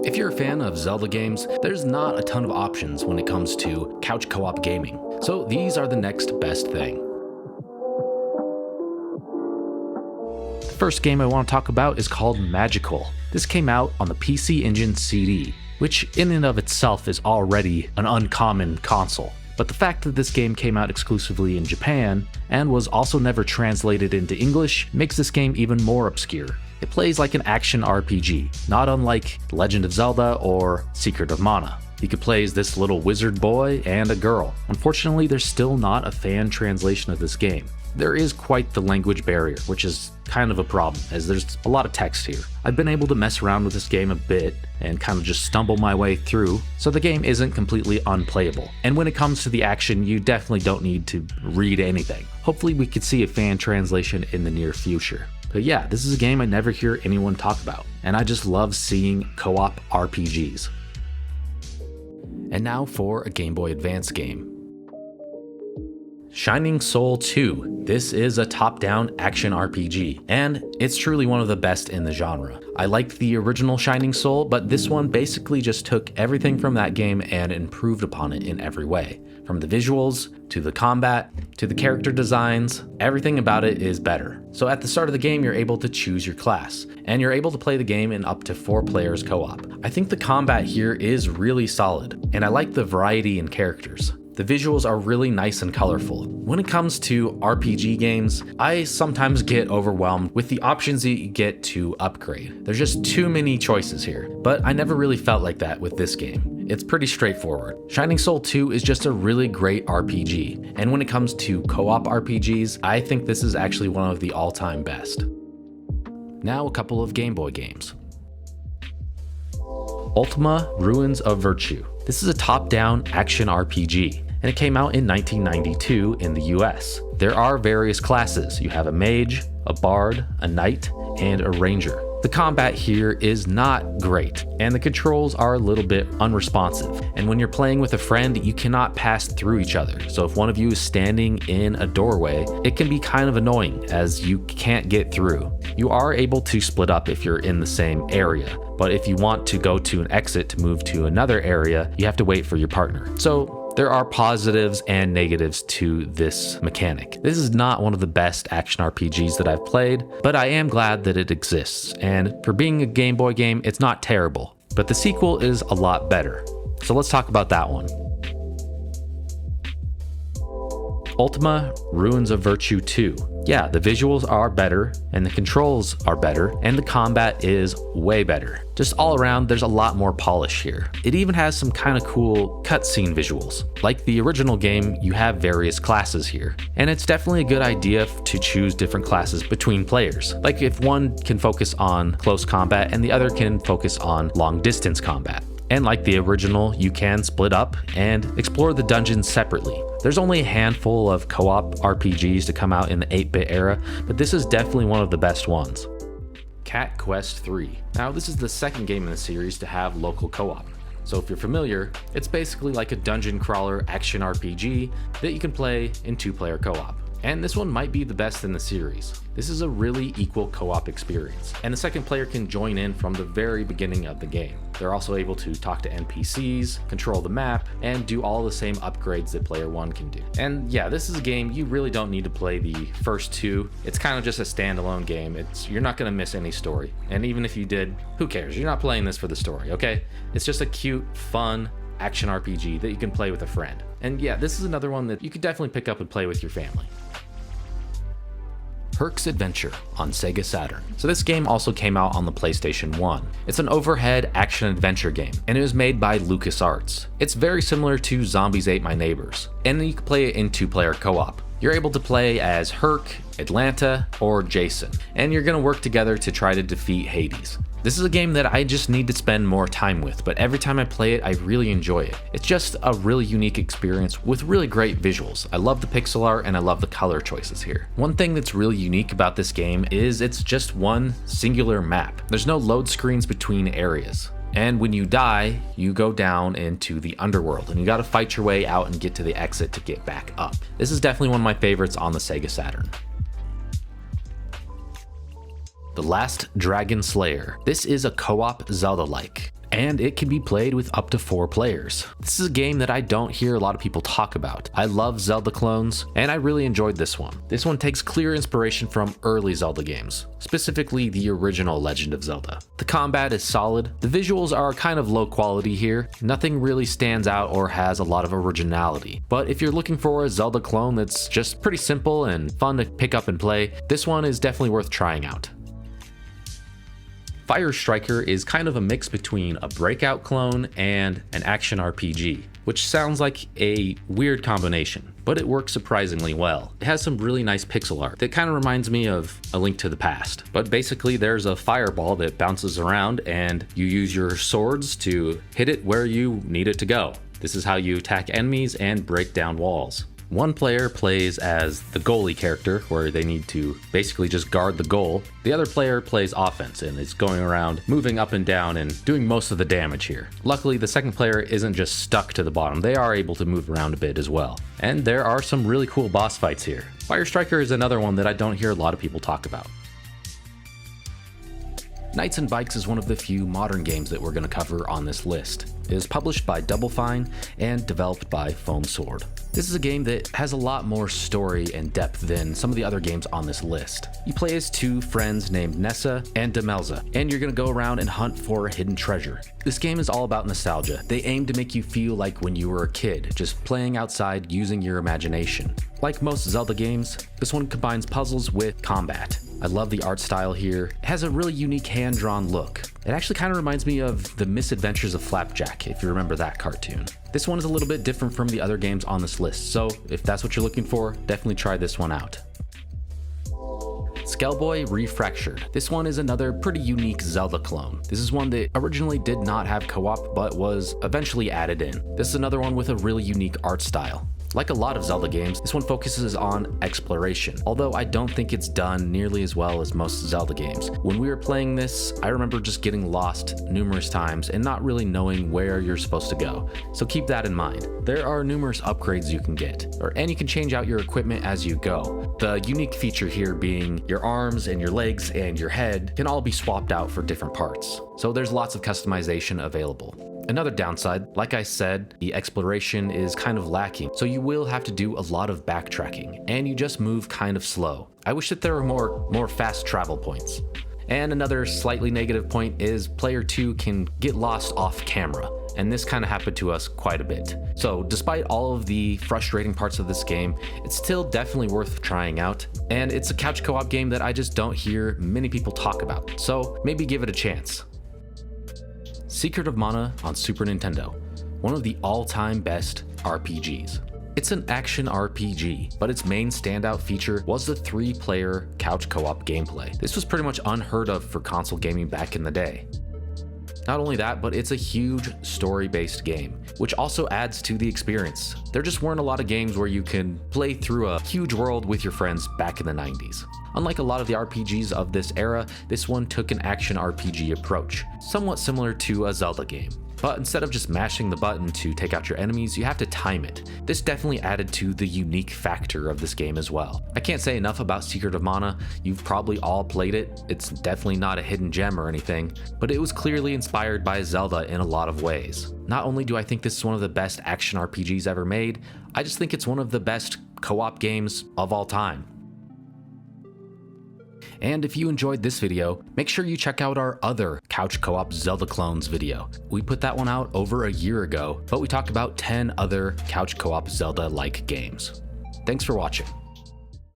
If you're a fan of Zelda games, there's not a ton of options when it comes to couch co-op gaming, so these are the next best thing. The first game I want to talk about is called Magicoal. This came out on the PC Engine CD, which in and of itself is already an uncommon console. But the fact that this game came out exclusively in Japan and was also never translated into English makes this game even more obscure. It plays like an action RPG, not unlike Legend of Zelda or Secret of Mana. You could play as this little wizard boy and a girl. Unfortunately, there's still not a fan translation of this game. There is quite the language barrier, which is kind of a problem, as there's a lot of text here. I've been able to mess around with this game a bit and kind of just stumble my way through, so the game isn't completely unplayable. And when it comes to the action, you definitely don't need to read anything. Hopefully we could see a fan translation in the near future. But yeah, this is a game I never hear anyone talk about, and I just love seeing co-op RPGs. And now for a Game Boy Advance game. Shining Soul 2. This is a top-down action RPG, and it's truly one of the best in the genre. I liked the original Shining Soul, but this one basically just took everything from that game and improved upon it in every way. From the visuals, to the combat, to the character designs, everything about it is better. So at the start of the game, you're able to choose your class, and you're able to play the game in up to 4 players co-op. I think the combat here is really solid, and I like the variety in characters. The visuals are really nice and colorful. When it comes to RPG games, I sometimes get overwhelmed with the options that you get to upgrade. There's just too many choices here, but I never really felt like that with this game. It's pretty straightforward. Shining Soul 2 is just a really great RPG, and when it comes to co-op RPGs, I think this is actually one of the all-time best. Now a couple of Game Boy games. Ultima: Ruins of Virtue. This is a top-down action RPG, and it came out in 1992 in the US. There are various classes. You have a mage, a bard, a knight, and a ranger. The combat here is not great, and the controls are a little bit unresponsive. And when you're playing with a friend, you cannot pass through each other. So if one of you is standing in a doorway, it can be kind of annoying as you can't get through. You are able to split up if you're in the same area, but if you want to go to an exit to move to another area, you have to wait for your partner. So there are positives and negatives to this mechanic. This is not one of the best action RPGs that I've played, but I am glad that it exists. And for being a Game Boy game, it's not terrible, but the sequel is a lot better. So let's talk about that one. Ultima: Ruins of Virtue 2. Yeah, the visuals are better, and the controls are better, and the combat is way better. Just all around, there's a lot more polish here. It even has some kind of cool cutscene visuals. Like the original game, you have various classes here, and it's definitely a good idea to choose different classes between players. Like if one can focus on close combat and the other can focus on long distance combat. And like the original, you can split up and explore the dungeons separately. There's only a handful of co-op RPGs to come out in the 8-bit era, but this is definitely one of the best ones. Cat Quest 3. Now this is the second game in the series to have local co-op. So if you're familiar, it's basically like a dungeon crawler action RPG that you can play in 2-player co-op. And this one might be the best in the series. This is a really equal co-op experience, and the second player can join in from the very beginning of the game. They're also able to talk to NPCs, control the map, and do all the same upgrades that player 1 can do. And yeah, this is a game you really don't need to play the first 2. It's kind of just a standalone game. You're not going to miss any story. And even if you did, who cares? You're not playing this for the story, okay? It's just a cute, fun action RPG that you can play with a friend. And yeah, this is another one that you could definitely pick up and play with your family. Herc's Adventure on Sega Saturn. So this game also came out on the PlayStation 1. It's an overhead action-adventure game, and it was made by LucasArts. It's very similar to Zombies Ate My Neighbors, and you can play it in 2-player co-op. You're able to play as Herc, Atlanta, or Jason, and you're going to work together to try to defeat Hades. This is a game that I just need to spend more time with, but every time I play it, I really enjoy it. It's just a really unique experience with really great visuals. I love the pixel art and I love the color choices here. One thing that's really unique about this game is it's just one singular map. There's no load screens between areas. And when you die, you go down into the underworld and you gotta fight your way out and get to the exit to get back up. This is definitely one of my favorites on the Sega Saturn. The Last Dragon Slayer. This is a co-op Zelda-like. and it can be played with up to 4 players. This is a game that I don't hear a lot of people talk about. I love Zelda clones, and I really enjoyed this one. This one takes clear inspiration from early Zelda games, specifically the original Legend of Zelda. The combat is solid, the visuals are kind of low quality here, nothing really stands out or has a lot of originality. But if you're looking for a Zelda clone that's just pretty simple and fun to pick up and play, this one is definitely worth trying out. Fire Striker is kind of a mix between a Breakout clone and an action RPG, which sounds like a weird combination, but it works surprisingly well. It has some really nice pixel art that kind of reminds me of A Link to the Past. But basically there's a fireball that bounces around and you use your swords to hit it where you need it to go. This is how you attack enemies and break down walls. One player plays as the goalie character, where they need to basically just guard the goal. The other player plays offense and is going around, moving up and down and doing most of the damage here. Luckily, the second player isn't just stuck to the bottom, they are able to move around a bit as well. And there are some really cool boss fights here. Fire Striker is another one that I don't hear a lot of people talk about. Knights and Bikes is one of the few modern games that we're going to cover on this list. It is published by Double Fine and developed by Foam Sword. This is a game that has a lot more story and depth than some of the other games on this list. You play as 2 friends named Nessa and Demelza, and you're going to go around and hunt for a hidden treasure. This game is all about nostalgia. They aim to make you feel like when you were a kid, just playing outside using your imagination. Like most Zelda games, this one combines puzzles with combat. I love the art style here. It has a really unique hand-drawn look. It actually kind of reminds me of The Misadventures of Flapjack, if you remember that cartoon. This one is a little bit different from the other games on this list, so if that's what you're looking for, definitely try this one out. Skellboy Refractured. This one is another pretty unique Zelda clone. This is one that originally did not have co-op, but was eventually added in. This is another one with a really unique art style. Like a lot of Zelda games, this one focuses on exploration, although I don't think it's done nearly as well as most Zelda games. When we were playing this, I remember just getting lost numerous times and not really knowing where you're supposed to go, so keep that in mind. There are numerous upgrades you can get, and you can change out your equipment as you go. The unique feature here being your arms and your legs and your head can all be swapped out for different parts, so there's lots of customization available. Another downside, like I said, the exploration is kind of lacking, so you will have to do a lot of backtracking, and you just move kind of slow. I wish that there were more fast travel points. And another slightly negative point is player 2 can get lost off camera, and this kind of happened to us quite a bit. So despite all of the frustrating parts of this game, it's still definitely worth trying out, and it's a couch co-op game that I just don't hear many people talk about, so maybe give it a chance. Secret of Mana on Super Nintendo, one of the all-time best RPGs. It's an action RPG, but its main standout feature was the 3-player couch co-op gameplay. This was pretty much unheard of for console gaming back in the day. Not only that, but it's a huge story-based game, which also adds to the experience. There just weren't a lot of games where you can play through a huge world with your friends back in the 90s. Unlike a lot of the RPGs of this era, this one took an action RPG approach, somewhat similar to a Zelda game. But instead of just mashing the button to take out your enemies, you have to time it. This definitely added to the unique factor of this game as well. I can't say enough about Secret of Mana. You've probably all played it. It's definitely not a hidden gem or anything, but it was clearly inspired by Zelda in a lot of ways. Not only do I think this is one of the best action RPGs ever made, I just think it's one of the best co-op games of all time. And if you enjoyed this video, make sure you check out our other Couch Co-op Zelda Clones video. We put that one out over a year ago, but we talked about 10 other Couch Co-op Zelda-like games. Thanks for watching.